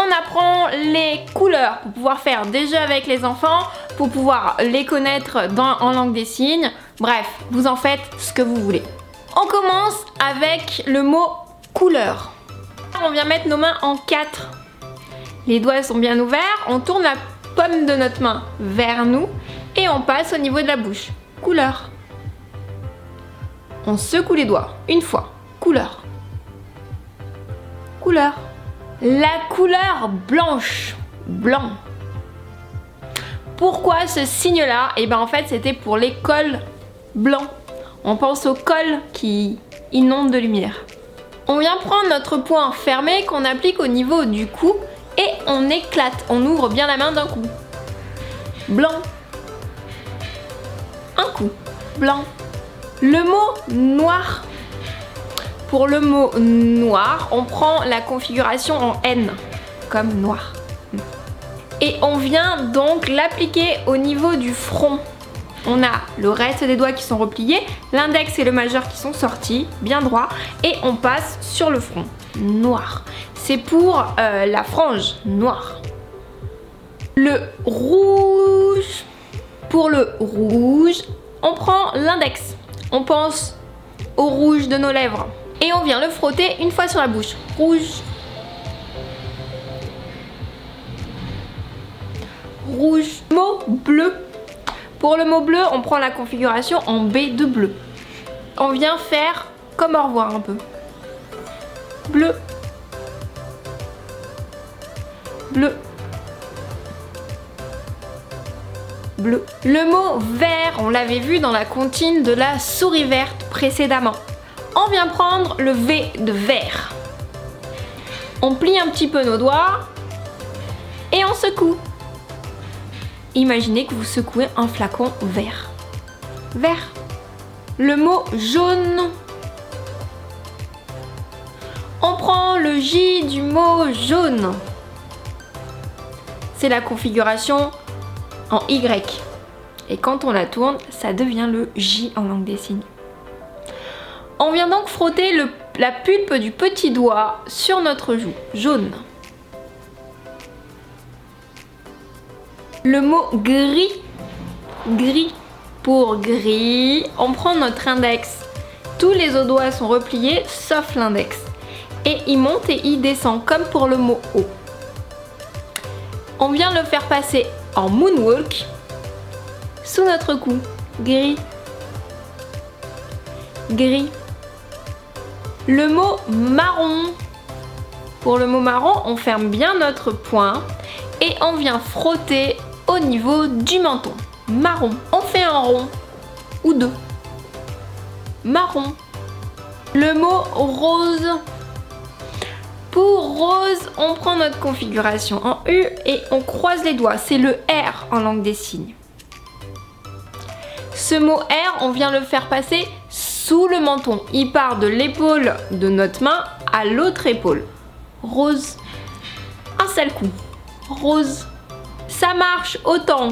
on apprend les couleurs pour pouvoir faire des jeux avec les enfants, pour pouvoir les connaître en langue des signes. Bref, vous en faites ce que vous voulez. On commence avec le mot couleur. On vient mettre nos mains en 4. Les doigts sont bien ouverts, on tourne la paume de notre main vers nous et on passe au niveau de la bouche. Couleur. On secoue les doigts une fois. Couleur. Couleur. La couleur blanche. Blanc. Pourquoi ce signe-là? Et bien en fait c'était pour les cols blancs. On pense au col qui inonde de lumière. On vient prendre notre poing fermé qu'on applique au niveau du cou et on éclate. On ouvre bien la main d'un coup. Blanc. Un coup. Blanc. Le mot noir. Pour le mot noir, on prend la configuration en N, comme noir. Et on vient donc l'appliquer au niveau du front. On a le reste des doigts qui sont repliés, l'index et le majeur qui sont sortis, bien droit, et on passe sur le front. Noir. C'est pour la frange, noir. Le rouge. Pour le rouge, on prend l'index. On pense au rouge de nos lèvres. Et on vient le frotter une fois sur la bouche. Rouge. Rouge. Mot bleu. Pour le mot bleu, on prend la configuration en B de bleu. On vient faire comme au revoir un peu. Bleu. Bleu. Bleu. Le mot vert, on l'avait vu dans la comptine de la souris verte précédemment. On vient prendre le V de vert. On plie un petit peu nos doigts et on secoue. Imaginez que vous secouez un flacon vert. Vert. Le mot jaune. On prend le J du mot jaune. C'est la configuration en Y. Et quand on la tourne, ça devient le J en langue des signes. On vient donc frotter la pulpe du petit doigt sur notre joue, jaune. Le mot gris, gris. Pour gris, on prend notre index. Tous les autres doigts sont repliés sauf l'index. Et il monte et il descend comme pour le mot haut. On vient le faire passer en moonwalk sous notre cou. Gris. Gris. Le mot marron. Pour le mot marron, on ferme bien notre poing et on vient frotter au niveau du menton. Marron. On fait un rond ou deux. Marron. Le mot rose. Pour rose, on prend notre configuration en U et on croise les doigts. C'est le R en langue des signes. Ce mot R, on vient le faire passer sous le menton. Il part de l'épaule de notre main à l'autre épaule. Rose. Un seul coup. Rose. Ça marche autant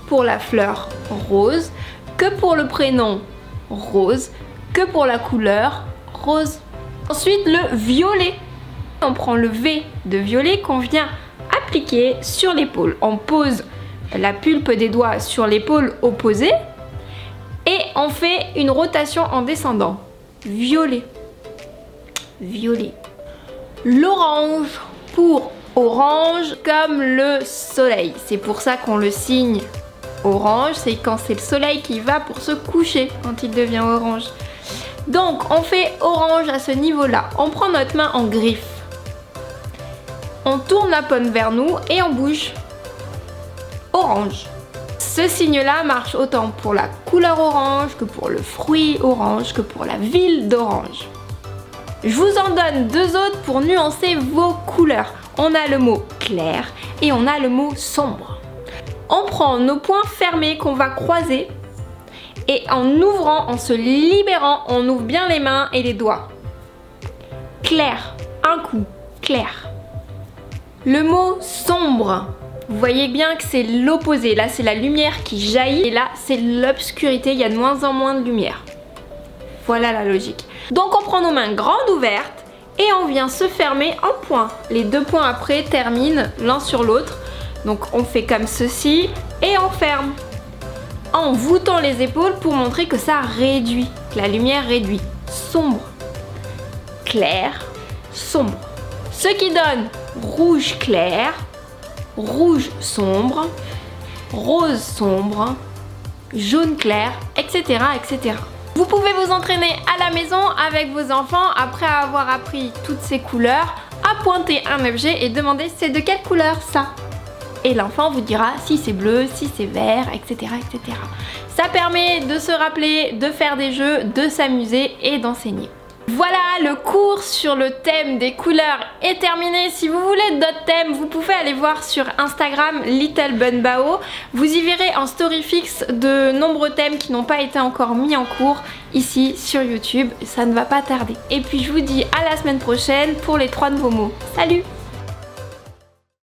pour la fleur rose que pour le prénom rose, que pour la couleur rose. Ensuite, le violet. On prend le V de violet qu'on vient appliquer sur l'épaule. On pose la pulpe des doigts sur l'épaule opposée et on fait une rotation en descendant. Violet. Violet. L'orange. Pour orange comme le soleil. C'est pour ça qu'on le signe orange. C'est quand c'est le soleil qui va pour se coucher quand il devient orange. Donc on fait orange à ce niveau-là. On prend notre main en griffe. On tourne la paume vers nous et on bouge. Orange. Ce signe-là marche autant pour la couleur orange que pour le fruit orange que pour la ville d'Orange. Je vous en donne deux autres pour nuancer vos couleurs. On a le mot clair et on a le mot sombre. On prend nos poings fermés qu'on va croiser et en ouvrant, en se libérant, on ouvre bien les mains et les doigts. Clair. Un coup. Clair. Le mot sombre. Vous voyez bien que c'est l'opposé. Là, c'est la lumière qui jaillit et là, c'est l'obscurité. Il y a de moins en moins de lumière. Voilà la logique. Donc, on prend nos mains grandes ouvertes et on vient se fermer en point. Les 2 points après terminent l'un sur l'autre. Donc on fait comme ceci et on ferme. En voûtant les épaules pour montrer que ça réduit, que la lumière réduit. Sombre, clair, sombre. Ce qui donne rouge clair, rouge sombre, rose sombre, jaune clair, etc., etc. Vous pouvez vous entraîner à la maison avec vos enfants après avoir appris toutes ces couleurs à pointer un objet et demander c'est de quelle couleur ça? Et l'enfant vous dira si c'est bleu, si c'est vert, etc., etc. Ça permet de se rappeler, de faire des jeux, de s'amuser et d'enseigner. Voilà, le cours sur le thème des couleurs est terminé. Si vous voulez d'autres thèmes, vous pouvez aller voir sur Instagram Little Bun Bao. Vous y verrez en story fixe de nombreux thèmes qui n'ont pas été encore mis en cours ici sur YouTube. Ça ne va pas tarder. Et puis je vous dis à la semaine prochaine pour les 3 nouveaux mots. Salut!